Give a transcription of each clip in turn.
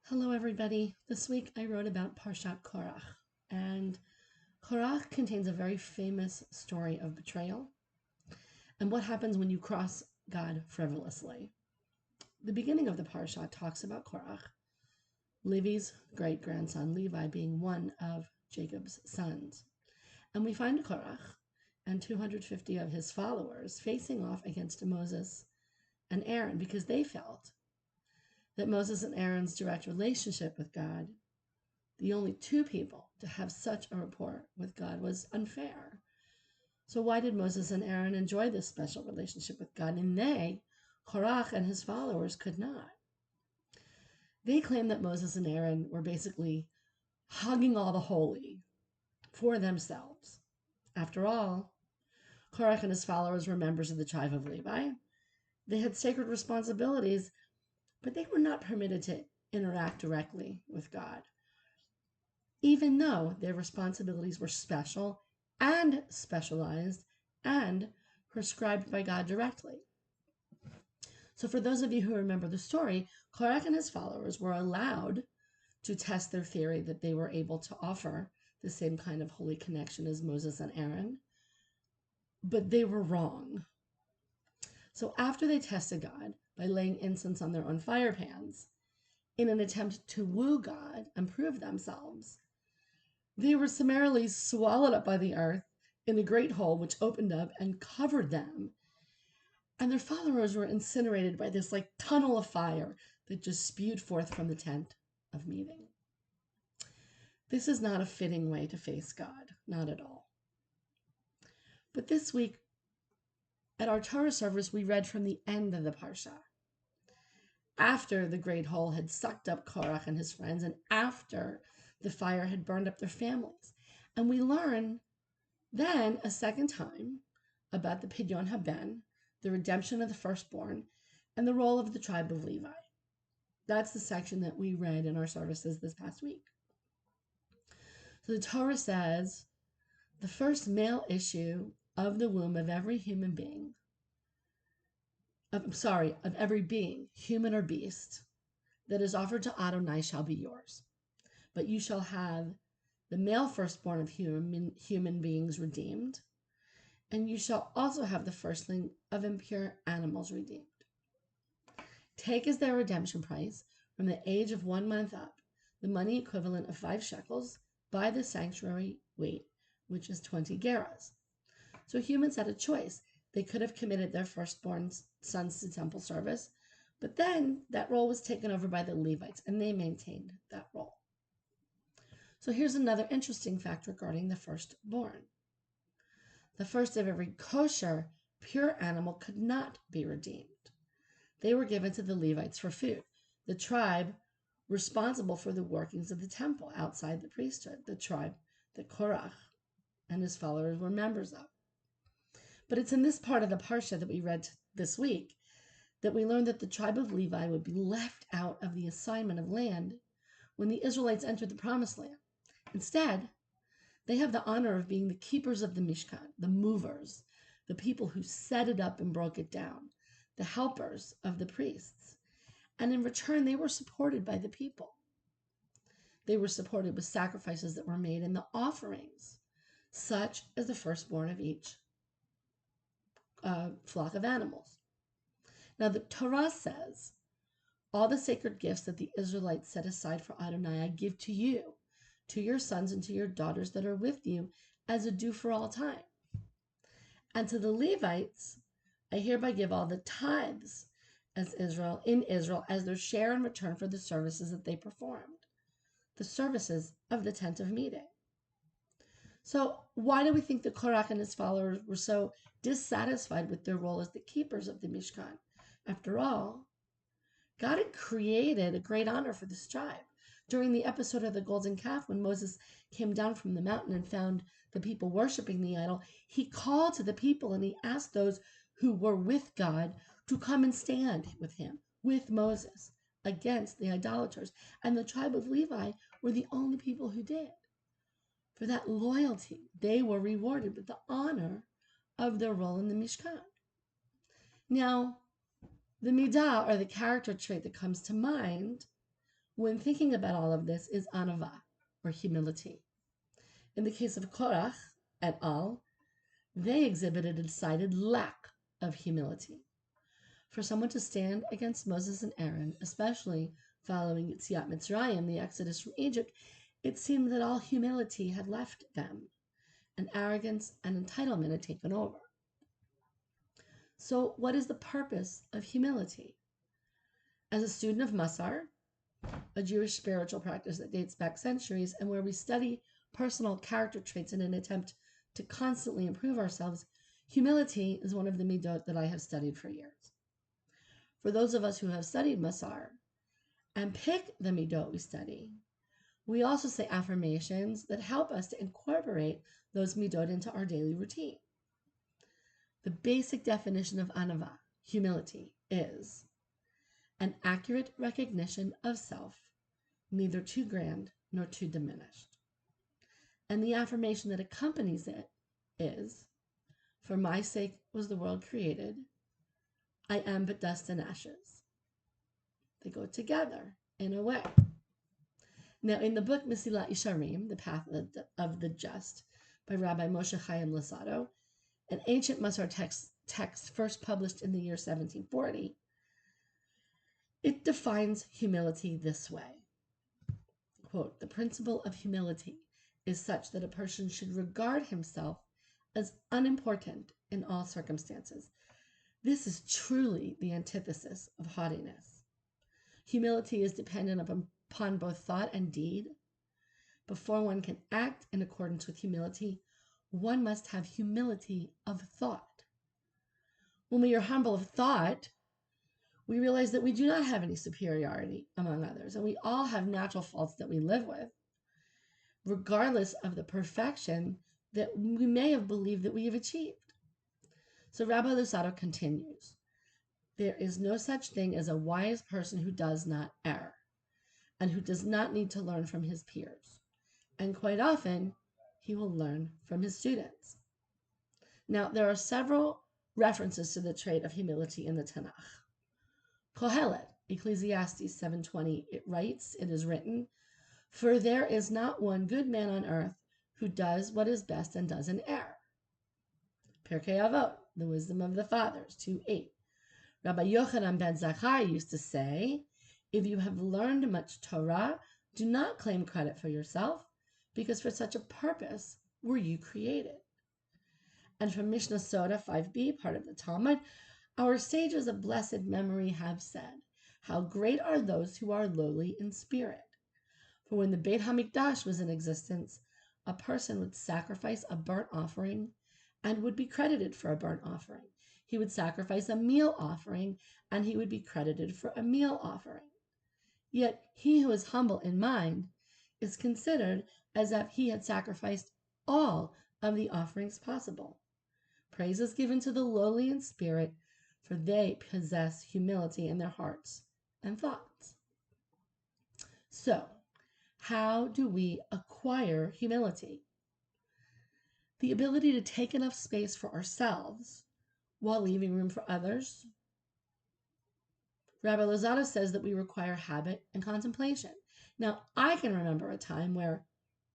Hello, everybody. This week I wrote about Parshat Korach, and Korach contains a very famous story of betrayal and what happens when you cross God frivolously. The beginning of the Parshat talks about Korach, Levi's great grandson, Levi being one of Jacob's sons. And we find Korach and 250 of his followers facing off against Moses and Aaron because they felt that Moses and Aaron's direct relationship with God, the only two people to have such a rapport with God, was unfair. So why did Moses and Aaron enjoy this special relationship with God and they, Korach and his followers, could not? They claim that Moses and Aaron were basically hugging all the holy for themselves. After all, Korach and his followers were members of the tribe of Levi. They had sacred responsibilities, but they were not permitted to interact directly with God, even though their responsibilities were special and specialized and prescribed by God directly. So for those of you who remember the story, Korach and his followers were allowed to test their theory that they were able to offer the same kind of holy connection as Moses and Aaron, but they were wrong. So after they tested God by laying incense on their own fire pans in an attempt to woo God and prove themselves, they were summarily swallowed up by the earth in a great hole which opened up and covered them. And their followers were incinerated by this tunnel of fire that just spewed forth from the tent of meeting. This is not a fitting way to face God, not at all. But this week, at our Torah service, we read from the end of the Parsha. After the great hole had sucked up Korach and his friends, and after the fire had burned up their families. And we learn then a second time about the Pidyon Haben, the redemption of the firstborn, and the role of the tribe of Levi. That's the section that we read in our services this past week. So the Torah says, the first male issue of the womb of every human being, of every being, human or beast, that is offered to Adonai shall be yours. But you shall have the male firstborn of human beings redeemed, and you shall also have the firstling of impure animals redeemed. Take as their redemption price, from the age of 1 month up, the money equivalent of 5 shekels by the sanctuary weight, which is 20 gerahs. So humans had a choice. They could have committed their firstborn sons to temple service, but then that role was taken over by the Levites, and they maintained that role. So here's another interesting fact regarding the firstborn. The first of every kosher, pure animal could not be redeemed. They were given to the Levites for food, the tribe responsible for the workings of the temple outside the priesthood, the tribe that Korach and his followers were members of. But it's in this part of the Parsha that we read this week that we learned that the tribe of Levi would be left out of the assignment of land when the Israelites entered the Promised Land. Instead, they have the honor of being the keepers of the Mishkan, the movers, the people who set it up and broke it down, the helpers of the priests. And in return, they were supported by the people. They were supported with sacrifices that were made in the offerings, such as the firstborn of each flock of animals. Now, the Torah says, all the sacred gifts that the Israelites set aside for Adonai, I give to you, to your sons and to your daughters that are with you, as a due for all time. And to the Levites, I hereby give all the tithes in Israel as their share in return for the services that they performed, the services of the tent of meeting. So why do we think that Korach and his followers were so dissatisfied with their role as the keepers of the Mishkan? After all, God had created a great honor for this tribe. During the episode of the golden calf, when Moses came down from the mountain and found the people worshiping the idol, he called to the people and he asked those who were with God to come and stand with him, with Moses, against the idolaters. And the tribe of Levi were the only people who did. For that loyalty, they were rewarded with the honor of their role in the Mishkan. Now, the midah, or the character trait that comes to mind when thinking about all of this is anava, or humility. In the case of Korach et al., they exhibited a decided lack of humility. For someone to stand against Moses and Aaron, especially following Yetziat Mitzrayim, the exodus from Egypt, it seemed that all humility had left them, and arrogance and entitlement had taken over. So, what is the purpose of humility? As a student of Musar, a Jewish spiritual practice that dates back centuries, and where we study personal character traits in an attempt to constantly improve ourselves, humility is one of the midot that I have studied for years. For those of us who have studied Musar and pick the midot we study, we also say affirmations that help us to incorporate those midot into our daily routine. The basic definition of anava, humility, is an accurate recognition of self, neither too grand nor too diminished. And the affirmation that accompanies it is, for my sake was the world created, I am but dust and ashes. They go together in a way. Now, in the book Mesilat Yesharim, The Path of the Just, by Rabbi Moshe Chaim Luzzatto, an ancient Musar text first published in the year 1740, it defines humility this way. Quote, the principle of humility is such that a person should regard himself as unimportant in all circumstances. This is truly the antithesis of haughtiness. Humility is dependent upon both thought and deed. Before one can act in accordance with humility, one must have humility of thought. When we are humble of thought, we realize that we do not have any superiority among others, and we all have natural faults that we live with, regardless of the perfection that we may have believed that we have achieved. So Rabbi Luzzatto continues, there is no such thing as a wise person who does not err, and who does not need to learn from his peers. And quite often, he will learn from his students. Now, there are several references to the trait of humility in the Tanakh. Kohelet, Ecclesiastes 7:20, it is written, for there is not one good man on earth who does what is best and doesn't err. Pirkei Avot, the wisdom of the fathers, 2:8. Rabbi Yochanan ben Zakkai used to say, if you have learned much Torah, do not claim credit for yourself, because for such a purpose were you created. And from Mishnah Soda 5b, part of the Talmud, our sages of blessed memory have said, how great are those who are lowly in spirit. For when the Beit HaMikdash was in existence, a person would sacrifice a burnt offering and would be credited for a burnt offering. He would sacrifice a meal offering and he would be credited for a meal offering. Yet he who is humble in mind is considered as if he had sacrificed all of the offerings possible. Praise is given to the lowly in spirit, for they possess humility in their hearts and thoughts. So, how do we acquire humility? The ability to take enough space for ourselves while leaving room for others. Rabbi Luzzatto says that we require habit and contemplation. Now, I can remember a time where,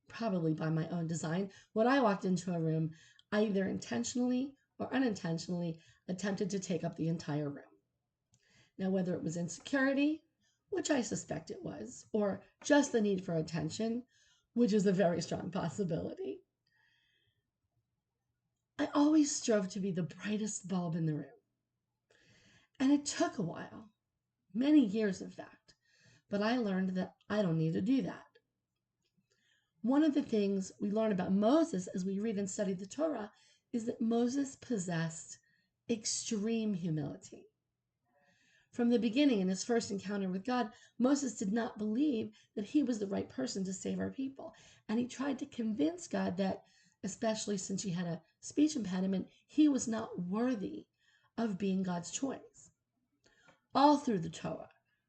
probably by my own design, when I walked into a room, I either intentionally or unintentionally attempted to take up the entire room. Now, whether it was insecurity, which I suspect it was, or just the need for attention, which is a very strong possibility, I always strove to be the brightest bulb in the room. And it took a while, many years in fact, but I learned that I don't need to do that. One of the things we learn about Moses as we read and study the Torah is that Moses possessed extreme humility. From the beginning, in his first encounter with God, Moses did not believe that he was the right person to save our people. And he tried to convince God that, especially since he had a speech impediment, he was not worthy of being God's choice. All through the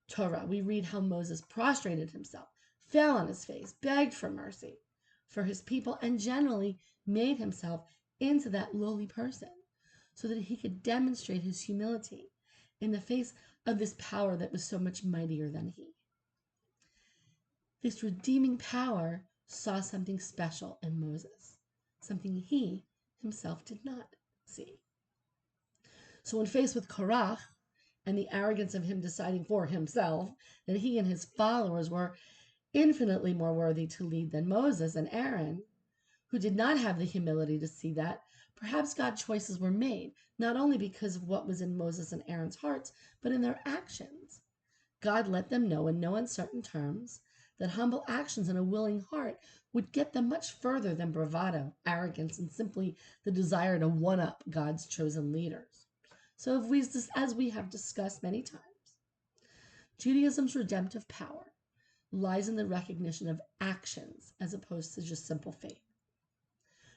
Torah, we read how Moses prostrated himself, fell on his face, begged for mercy for his people, and generally made himself into that lowly person so that he could demonstrate his humility in the face of this power that was so much mightier than he. This redeeming power saw something special in Moses, something he himself did not see. So when faced with Korach and the arrogance of him deciding for himself that he and his followers were infinitely more worthy to lead than Moses and Aaron, who did not have the humility to see that, perhaps God's choices were made, not only because of what was in Moses and Aaron's hearts, but in their actions. God let them know in no uncertain terms that humble actions and a willing heart would get them much further than bravado, arrogance, and simply the desire to one-up God's chosen leaders. So as we have discussed many times, Judaism's redemptive power lies in the recognition of actions as opposed to just simple faith.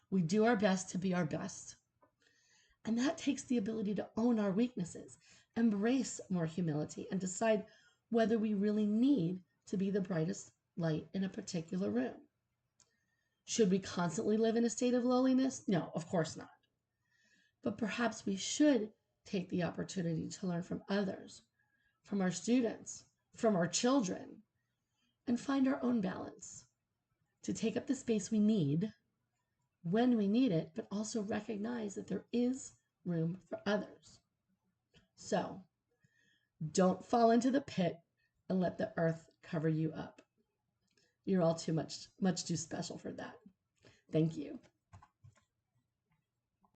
We do our best to be our best, and that takes the ability to own our weaknesses, embrace more humility, and decide whether we really need to be the brightest light in a particular room. Should we constantly live in a state of lowliness? No, of course not. But perhaps we should take the opportunity to learn from others, from our students, from our children, and find our own balance to take up the space we need when we need it, but also recognize that there is room for others. So don't fall into the pit and let the earth cover you up. You're all too much too special for that. Thank you.